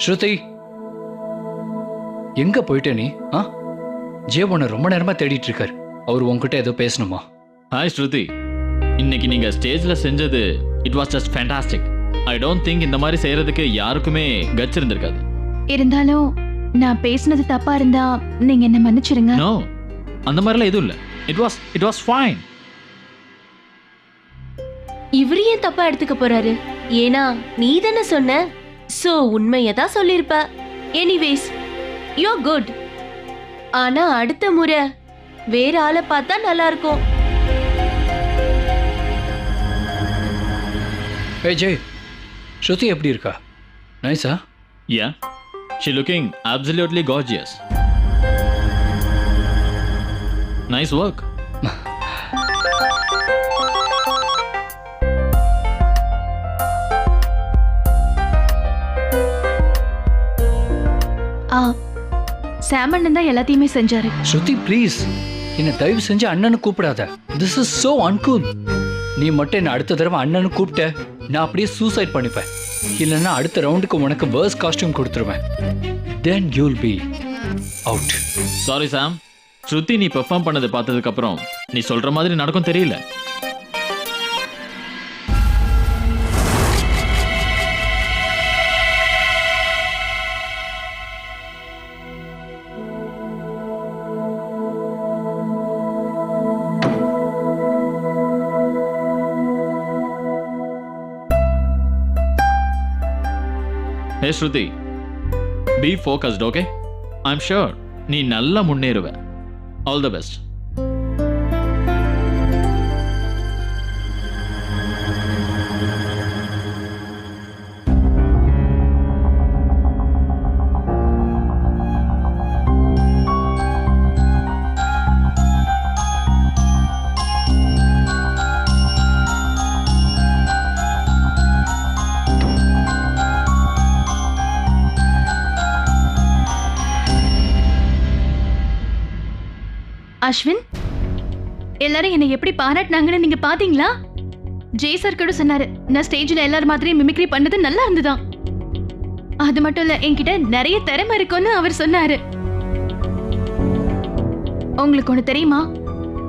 ஸ்ருதி, எங்க போயிட்ட நீ? ஜே உன்னை ரொம்ப நேரமா தேடிட்டு இருக்காரு. அவர் உன்கிட்ட ஏதோ பேசணுமா? ஹாய் ஸ்ருதி, இன்னைக்கு நீங்க ஸ்டேஜ்ல செஞ்சது it was just fantastic. I don't think இந்த மாதிரி செய்யறதுக்கு யாருக்குமே கட்ஸ் இருந்திருக்காது. இருந்தாலும் நான் பேசினது தப்பா இருந்தா நீங்க என்ன மன்னிச்சிடுங்க. நோ, அந்த மாதிரிலாம் எதுவும் இல்லை. It was fine. இவரு ஏன் தப்பா எடுத்துக்க போறாரு? ஏன்னா நீ தானே சொன்ன, சோ உண்மையதான் சொல்லிருப்ப. Anyways you good. ஆனா அடுத்த முறை வேற ஆளை பார்த்தா நல்லா இருக்கும். ஏய் ஜெய், ஸ்ருதி எப்படி இருக்கா? நைஸா? Yeah, she looking absolutely gorgeous. Nice work. சாமண்ணன் தான் எல்லாத்தையுமே செஞ்சாரு. ஸ்ருதி ப்ளீஸ், என்ன தயவு செஞ்சு அண்ணனு கூப்பிடாத. This is so uncool. நீ மட்டும் என்ன அடுத்த தடவை அண்ணனு கூப்பிட்ட, நான் அப்படியே சூசைட் பண்ணிப்பேன். இல்லைன்னா அடுத்த ரவுண்டுக்கு உனக்கு வேர்ஸ் காஸ்டியூம் கொடுத்துருவேன். Then you'll be out. Sorry Sam, Shruti நீ பெர்ஃபார்ம் பண்ணதை பார்த்ததுக்கு அப்புறம் நீ சொல்ற மாதிரி நடக்கும் தெரியல. Hey Shruti, be focused, okay? I'm sure நீ நல்லா முன்னேறுவ. All the best. அஸ்வின், எல்லாரும் என்னை எப்படி பாராட்டினாங்கன்னு நீங்க பாத்தீங்களா? ஜெய் சார் கூட சொன்னாரு, நான் ஸ்டேஜ்ல எல்லாரும் மாதிரி மிமிக்ரி பண்ணது நல்லா இருந்துதான். அது மட்டும் இல்ல, என்கிட்ட நிறைய திறமை இருக்குன்னு அவர் சொன்னாரு. உங்களுக்கு ஒண்ணு தெரியுமா?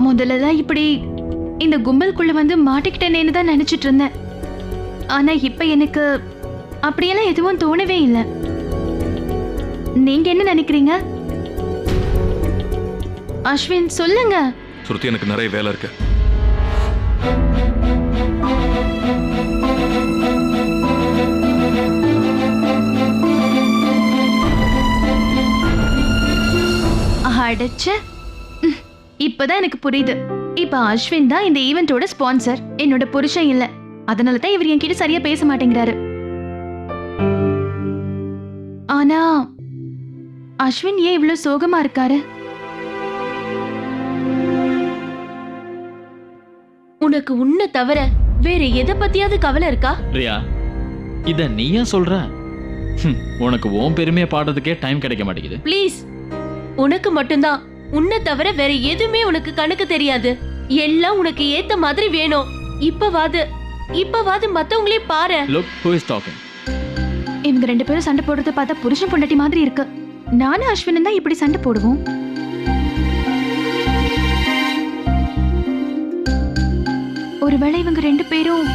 முதல்லதான் இப்படி இந்த கும்பலுக்குள்ள வந்து மாட்டிக்கிட்டேனேன்னு தான் நினைச்சிட்டு இருந்தேன். ஆனா இப்ப எனக்கு அப்படியெல்லாம் எதுவும் தோணவே இல்லை. நீங்க என்ன நினைக்கிறீங்க? அஸ்வின் சொல்லுங்க. ஸ்ருதி, எனக்கு நிறைய வேலை இருக்கு. அடச்ச, இப்பதான் எனக்கு புரியுது. இப்ப அஸ்வின் தான் இந்த ஈவென்ட்டோட ஸ்பான்சர், என்னோட புருஷன் இல்ல. அதனால தான் இவர் என்கிட்ட சரியா பேச மாட்டேங்கிறாரு. ஆனா அஸ்வின் ஏன் இவ்வளவு சோகமா இருக்காரு? உனக்கு உன்னை தவிர வேற எதை பத்தியாவது கவலை இருக்கா? ரியா, இத நீ ஏன் சொல்ற? உனக்கு ஓம் பெருமையை பாடுறதுக்கே டைம் கிடைக்க மாட்டேங்குது. ப்ளீஸ், உனக்கு மட்டும்தான் உன்னை தவிர வேற எதுவுமே உனக்கு கணக்கு தெரியாது. எல்லாம் உனக்கு ஏத்த மாதிரி வேணும். இப்பவாது மத்தவங்களே பாரு. Look who is talking. இவங்க ரெண்டு பேரும் சண்டை போடுறத பார்த்தா புருஷன் பொண்டாட்டி மாதிரி இருக்கு. நானும் அஸ்வினும் தான் இப்படி சண்டை போடுவோம். ஒருவேளை இவங்க ரெண்டு பேரும்